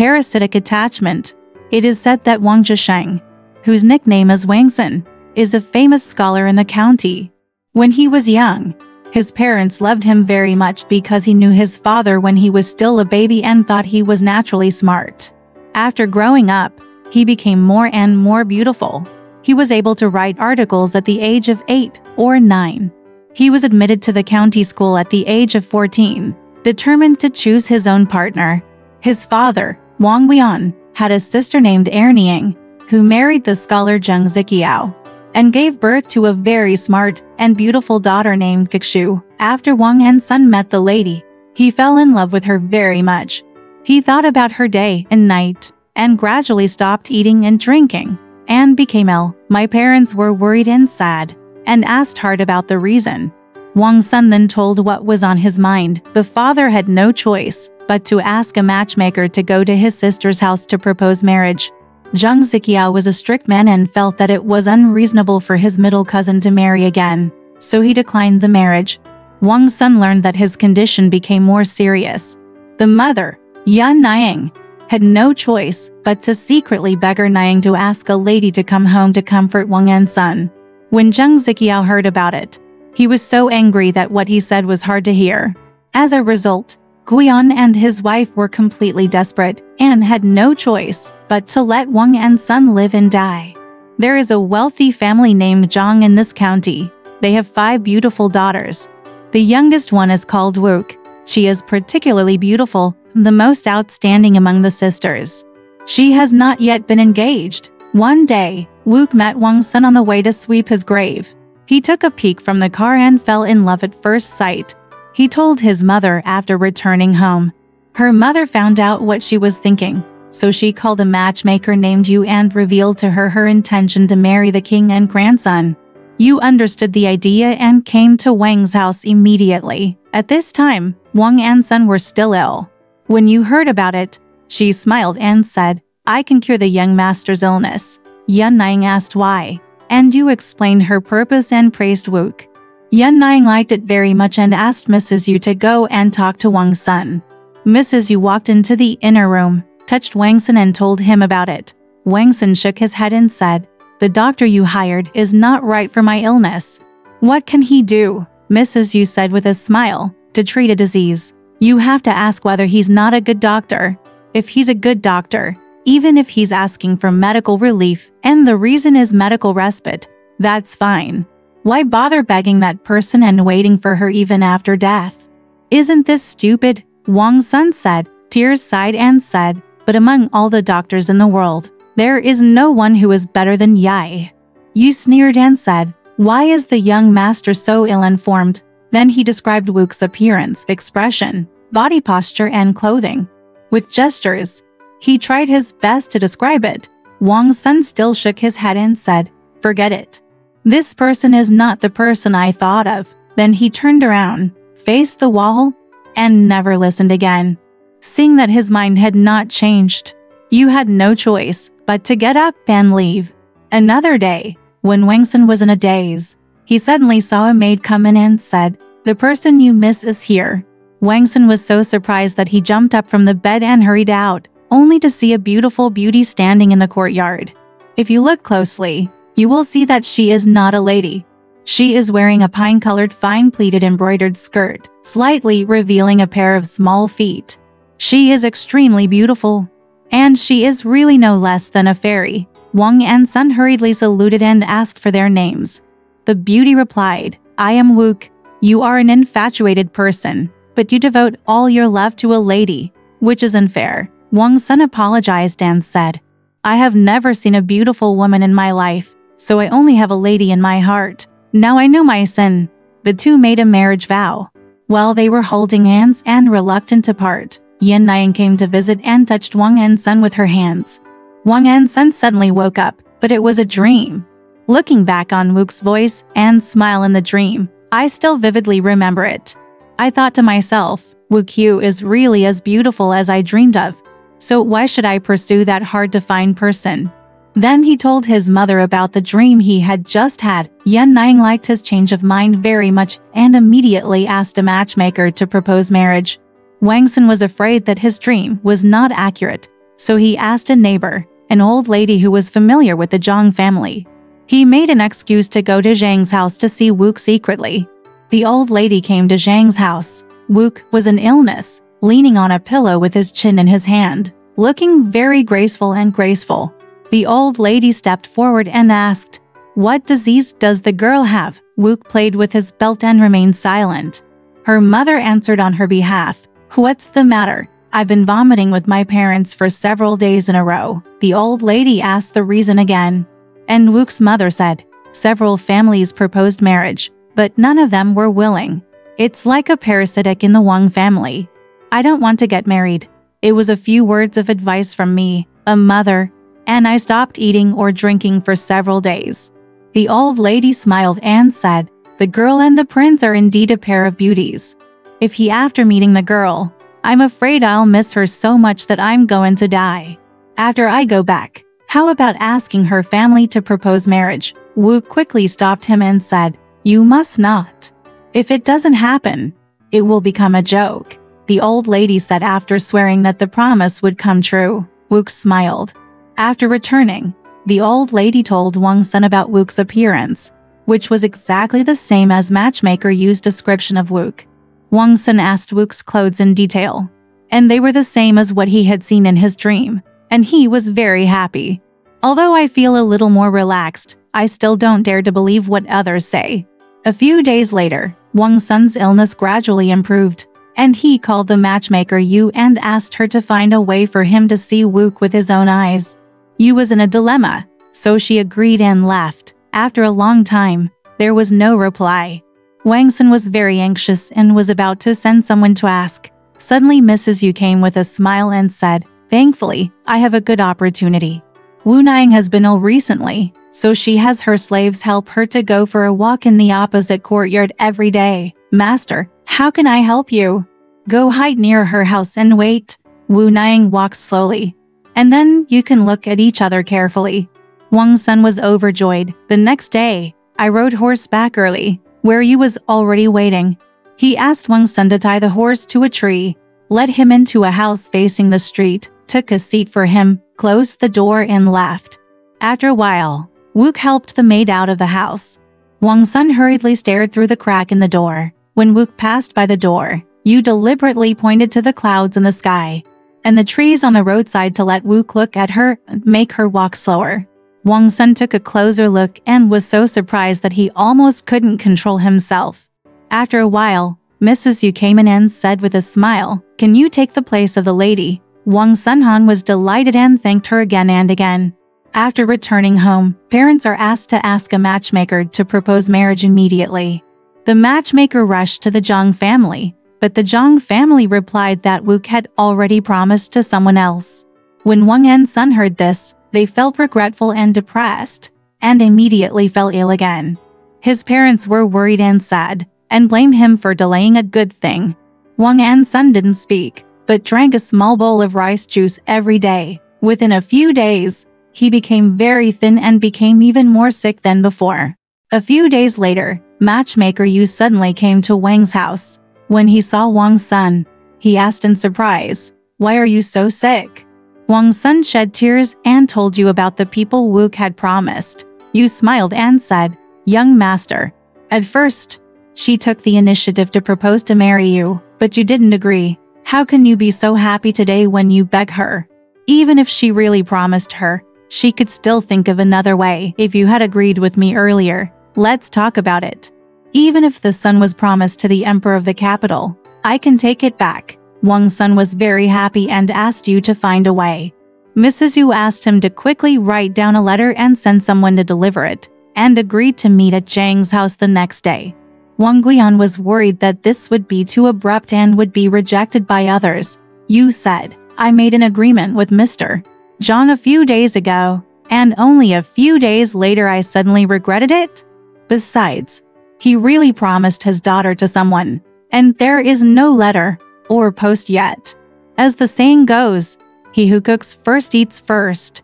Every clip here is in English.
Parasitic attachment. It is said that Wang Jisheng, whose nickname is Wangsun, is a famous scholar in the county. When he was young, his parents loved him very much because he knew his father when he was still a baby and thought he was naturally smart. After growing up, he became more and more beautiful. He was able to write articles at the age of 8 or 9. He was admitted to the county school at the age of 14, determined to choose his own partner. His father, Wang Gui'an, had a sister named Erniang, who married the scholar Xiu Xiu, and gave birth to a very smart and beautiful daughter named Xiu Xiu. After Wang and Sun met the lady, he fell in love with her very much. He thought about her day and night, and gradually stopped eating and drinking, and became ill. My parents were worried and sad, and asked hard about the reason. Wang's son then told what was on his mind. The father had no choice but to ask a matchmaker to go to his sister's house to propose marriage. Xiu Xiu was a strict man and felt that it was unreasonable for his middle cousin to marry again, so he declined the marriage. Wang's son learned that his condition became more serious. The mother, Yan Niang, had no choice but to secretly beg her Niang to ask a lady to come home to comfort Wang and son. When Xiu Xiu heard about it, he was so angry that what he said was hard to hear. As a result, Gui'an and his wife were completely desperate and had no choice but to let Wang and son live and die. There is a wealthy family named Zhang in this county. They have 5 beautiful daughters. The youngest one is called Wook. She is particularly beautiful, the most outstanding among the sisters. She has not yet been engaged. One day, Wook met Wang's son on the way to sweep his grave. He took a peek from the car and fell in love at first sight. He told his mother after returning home. Her mother found out what she was thinking, so she called a matchmaker named Yu and revealed to her intention to marry the king and grandson. Yu understood the idea and came to Wang's house immediately. At this time, Wang and son were still ill. When Yu heard about it, she smiled and said, "I can cure the young master's illness." Yan Niang asked why, and Yu explained her purpose and praised Wook. Yan Niang liked it very much and asked Mrs. Yu to go and talk to Wang's son. Mrs. Yu walked into the inner room, touched Wangsun and told him about it. Wangsun shook his head and said, "The doctor you hired is not right for my illness." "What can he do?" Mrs. Yu said with a smile. "To treat a disease, you have to ask whether he's not a good doctor. If he's a good doctor, even if he's asking for medical relief and the reason is medical respite, that's fine. Why bother begging that person and waiting for her even after death?" "Isn't this stupid?" Wang's son said. Tears sighed and said, "But among all the doctors in the world, there is no one who is better than Yai." Yu sneered and said, "Why is the young master so ill-informed?" Then he described Wook's appearance, expression, body posture and clothing. With gestures, he tried his best to describe it. Wang's son still shook his head and said, "Forget it. This person is not the person I thought of." Then he turned around, faced the wall, and never listened again. Seeing that his mind had not changed, Yu had no choice but to get up and leave. Another day, when Wangsun was in a daze, he suddenly saw a maid come in and said, "The person you miss is here." Wangsun was so surprised that he jumped up from the bed and hurried out, only to see a beautiful beauty standing in the courtyard. If you look closely, you will see that she is not a lady. She is wearing a pine-colored fine-pleated embroidered skirt, slightly revealing a pair of small feet. She is extremely beautiful, and she is really no less than a fairy. Wang and Sun hurriedly saluted and asked for their names. The beauty replied, "I am Wook. You are an infatuated person, but you devote all your love to a lady, which is unfair." Wang's son apologized and said, "I have never seen a beautiful woman in my life, so I only have a lady in my heart. Now I know my sin." The two made a marriage vow. While they were holding hands and reluctant to part, Yan Niang came to visit and touched Wang and Sun with her hands. Wang and Sun suddenly woke up, but it was a dream. Looking back on Wook's voice and smile in the dream, I still vividly remember it. I thought to myself, Wook Yu is really as beautiful as I dreamed of, so why should I pursue that hard-to-find person? Then he told his mother about the dream he had just had. Yan Niang liked his change of mind very much and immediately asked a matchmaker to propose marriage. Wangsun was afraid that his dream was not accurate, so he asked a neighbor, an old lady who was familiar with the Zhang family. He made an excuse to go to Zhang's house to see Wook secretly. The old lady came to Zhang's house. Wook was in illness, leaning on a pillow with his chin in his hand, looking very graceful and graceful. The old lady stepped forward and asked, "What disease does the girl have?" Wook played with his belt and remained silent. Her mother answered on her behalf, "What's the matter? I've been vomiting with my parents for several days in a row." The old lady asked the reason again. And Wook's mother said, "Several families proposed marriage, but none of them were willing. It's like a parasitic in the Wang family. I don't want to get married." It was a few words of advice from me, a mother, and I stopped eating or drinking for several days. The old lady smiled and said, "The girl and the prince are indeed a pair of beauties. If he after meeting the girl, I'm afraid I'll miss her so much that I'm going to die. After I go back, how about asking her family to propose marriage?" Wook quickly stopped him and said, "You must not. If it doesn't happen, it will become a joke." The old lady said after swearing that the promise would come true. Wook smiled. After returning, the old lady told Wangsun about Wook's appearance, which was exactly the same as matchmaker Yu's description of Wook. Wangsun asked Wook's clothes in detail, and they were the same as what he had seen in his dream, and he was very happy. Although I feel a little more relaxed, I still don't dare to believe what others say. A few days later, Wangsun's illness gradually improved, and he called the matchmaker Yu and asked her to find a way for him to see Wook with his own eyes. Yu was in a dilemma, so she agreed and left. After a long time, there was no reply. Wangsun was very anxious and was about to send someone to ask. Suddenly Mrs. Yu came with a smile and said, "Thankfully, I have a good opportunity. Wu Niang has been ill recently, so she has her slaves help her to go for a walk in the opposite courtyard every day. Master, how can I help you? Go hide near her house and wait." Wu Niang walked slowly, and then you can look at each other carefully. Wangsun was overjoyed. The next day, I rode horseback early, where Yu was already waiting. He asked Wangsun to tie the horse to a tree, led him into a house facing the street, took a seat for him, closed the door and left. After a while, Wook helped the maid out of the house. Wangsun hurriedly stared through the crack in the door. When Wook passed by the door, Yu deliberately pointed to the clouds in the sky and the trees on the roadside to let Wook look at her and make her walk slower. Wangsun took a closer look and was so surprised that he almost couldn't control himself. After a while, Mrs. Yu came in and said with a smile, "Can you take the place of the lady?" Wangsun Han was delighted and thanked her again and again. After returning home, parents are asked to ask a matchmaker to propose marriage immediately. The matchmaker rushed to the Zhang family, but the Zhang family replied that Wook had already promised to someone else. When Wang and Sun heard this, they felt regretful and depressed, and immediately fell ill again. His parents were worried and sad, and blamed him for delaying a good thing. Wang and Sun didn't speak, but drank a small bowl of rice juice every day. Within a few days, he became very thin and became even more sick than before. A few days later, matchmaker Yu suddenly came to Wang's house. When he saw Wang's son, he asked in surprise, "Why are you so sick?" Wang's son shed tears and told Yu about the people Wook had promised. Yu smiled and said, "Young master, at first, she took the initiative to propose to marry you, but you didn't agree. How can you be so happy today when you beg her? Even if she really promised her, she could still think of another way. If you had agreed with me earlier, let's talk about it. Even if the son was promised to the emperor of the capital, I can take it back." Wang's son was very happy and asked Yu to find a way. Mrs. Yu asked him to quickly write down a letter and send someone to deliver it, and agreed to meet at Zhang's house the next day. Wang Gui'an was worried that this would be too abrupt and would be rejected by others. Yu said, "I made an agreement with Mr. Zhang a few days ago, and only a few days later I suddenly regretted it. Besides, he really promised his daughter to someone, and there is no letter or post yet. As the saying goes, he who cooks first eats first.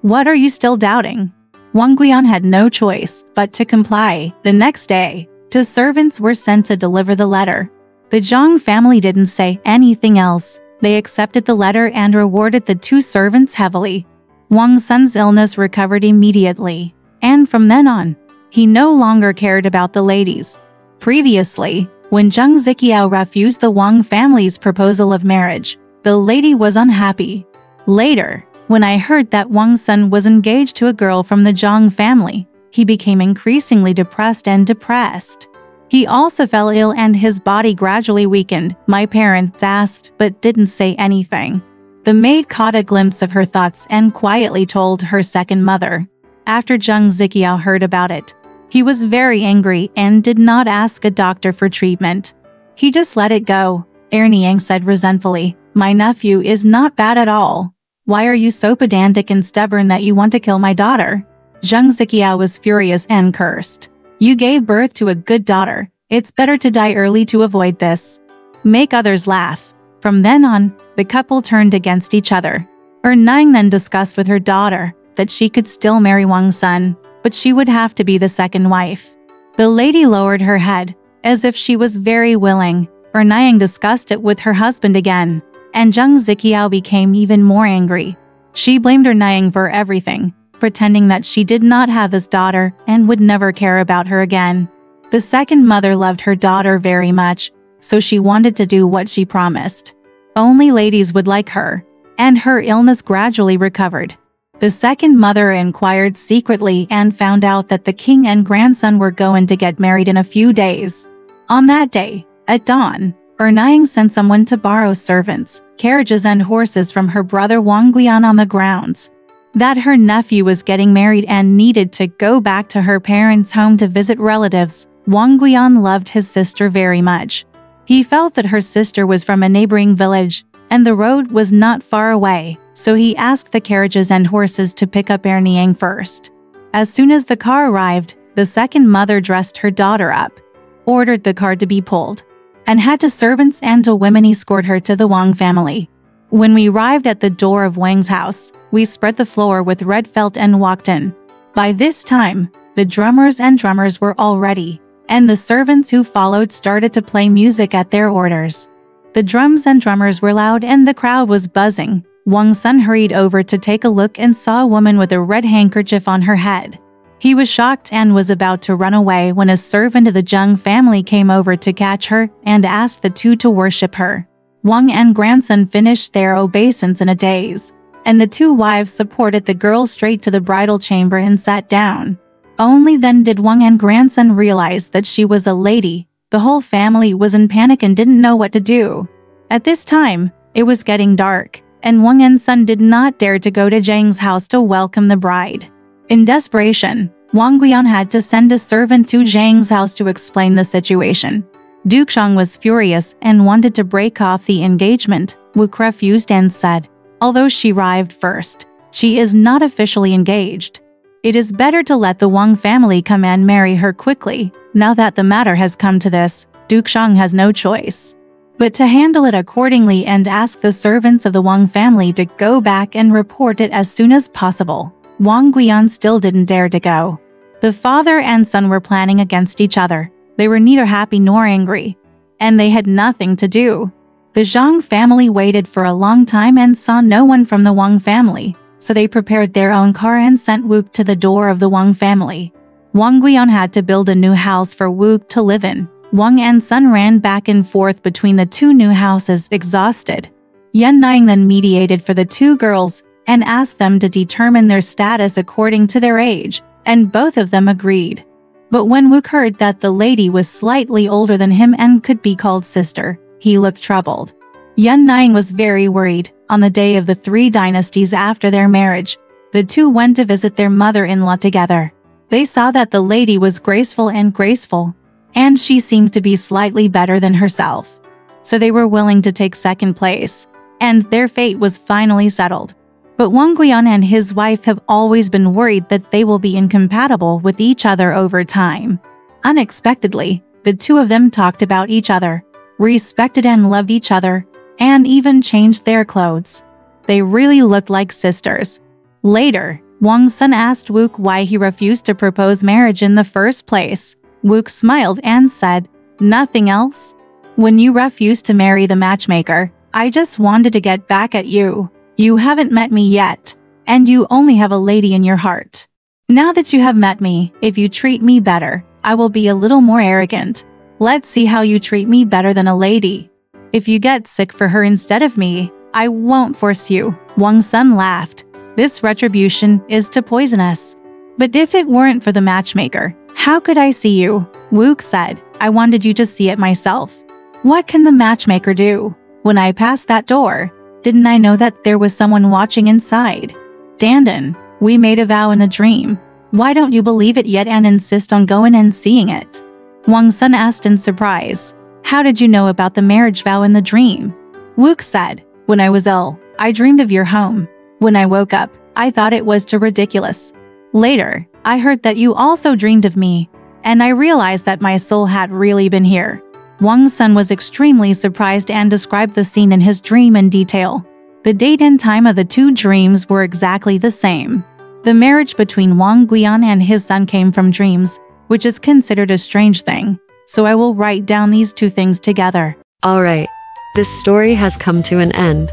What are you still doubting?" Wang Gui'an had no choice but to comply. The next day, two servants were sent to deliver the letter. The Zhang family didn't say anything else. They accepted the letter and rewarded the two servants heavily. Wangsun's illness recovered immediately, and from then on, he no longer cared about the ladies. Previously, when Zheng Ziqiao refused the Wang family's proposal of marriage, the lady was unhappy. Later, when I heard that Wangsun was engaged to a girl from the Zhang family, he became increasingly depressed. He also fell ill and his body gradually weakened. My parents asked but didn't say anything. The maid caught a glimpse of her thoughts and quietly told her second mother. After Zheng Ziqiao heard about it, he was very angry and did not ask a doctor for treatment. He just let it go. Niang said resentfully, "My nephew is not bad at all. Why are you so pedantic and stubborn that you want to kill my daughter?" Zheng Ziqiao was furious and cursed. "You gave birth to a good daughter. It's better to die early to avoid this. Make others laugh." From then on, the couple turned against each other. Niang then discussed with her daughter that she could still marry Wangsun, but she would have to be the second wife. The lady lowered her head, as if she was very willing. Niang discussed it with her husband again, and Zheng Ziqiao became even more angry. She blamed Niang for everything, pretending that she did not have this daughter and would never care about her again. The second mother loved her daughter very much, so she wanted to do what she promised. Only ladies would like her, and her illness gradually recovered. The second mother inquired secretly and found out that the king and grandson were going to get married in a few days. On that day, at dawn, Niang sent someone to borrow servants, carriages and horses from her brother Wang Gui'an on the grounds that her nephew was getting married and needed to go back to her parents' home to visit relatives. Wang Gui'an loved his sister very much. He felt that her sister was from a neighboring village, and the road was not far away, so he asked the carriages and horses to pick up Niang first. As soon as the car arrived, the second mother dressed her daughter up, ordered the car to be pulled, and had two servants and two women escort her to the Wang family. When we arrived at the door of Wang's house, we spread the floor with red felt and walked in. By this time, the drummers were all ready, and the servants who followed started to play music at their orders. The drums and drummers were loud and the crowd was buzzing. Wangsun hurried over to take a look and saw a woman with a red handkerchief on her head. He was shocked and was about to run away when a servant of the Zheng family came over to catch her and asked the two to worship her. Wang and grandson finished their obeisance in a daze, and the two wives supported the girl straight to the bridal chamber and sat down. Only then did Wang and grandson realize that she was a lady. The whole family was in panic and didn't know what to do. At this time, it was getting dark, and Wang and son did not dare to go to Zheng's house to welcome the bride. In desperation, Wang Gui'an had to send a servant to Zheng's house to explain the situation. Duke Xiang was furious and wanted to break off the engagement. Wu refused and said, although she arrived first, she is not officially engaged. It is better to let the Wang family come and marry her quickly. Now that the matter has come to this, Duke Xiang has no choice but to handle it accordingly and ask the servants of the Wang family to go back and report it as soon as possible. Wang Gui'an still didn't dare to go. The father and son were planning against each other. They were neither happy nor angry, and they had nothing to do. The Zhang family waited for a long time and saw no one from the Wang family, so they prepared their own car and sent Wu to the door of the Wang family. Wang Gui'an had to build a new house for Wu to live in. Wang and son ran back and forth between the two new houses, exhausted. Niang then mediated for the two girls and asked them to determine their status according to their age, and both of them agreed. But when Wu heard that the lady was slightly older than him and could be called sister, he looked troubled. Niang was very worried. On the day of the 3 dynasties after their marriage, the two went to visit their mother-in-law together. They saw that the lady was graceful, and she seemed to be slightly better than herself. So they were willing to take second place, and their fate was finally settled. But Wang Gui'an and his wife have always been worried that they will be incompatible with each other over time. Unexpectedly, the two of them talked about each other, respected and loved each other, and even changed their clothes. They really looked like sisters. Later, Wang's son asked Wu why he refused to propose marriage in the first place. Wu smiled and said, "Nothing else? When you refused to marry the matchmaker, I just wanted to get back at you. You haven't met me yet, and you only have a lady in your heart. Now that you have met me, if you treat me better, I will be a little more arrogant. Let's see how you treat me better than a lady. If you get sick for her instead of me, I won't force you." Wangsun laughed. "This retribution is too poisonous. But if it weren't for the matchmaker, how could I see you?" Wu said. "I wanted you to see it myself. What can the matchmaker do? When I passed that door, didn't I know that there was someone watching inside? Dandan, we made a vow in the dream. Why don't you believe it yet and insist on going and seeing it?" Wangsun asked in surprise. "How did you know about the marriage vow in the dream?" Wu said, "When I was ill, I dreamed of your home. When I woke up, I thought it was too ridiculous. Later, I heard that you also dreamed of me, and I realized that my soul had really been here." Wangsun was extremely surprised and described the scene in his dream in detail. The date and time of the two dreams were exactly the same. The marriage between Wang Gui'an and his son came from dreams, which is considered a strange thing, so I will write down these two things together. Alright, this story has come to an end.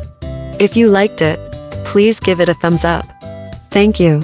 If you liked it, please give it a thumbs up. Thank you.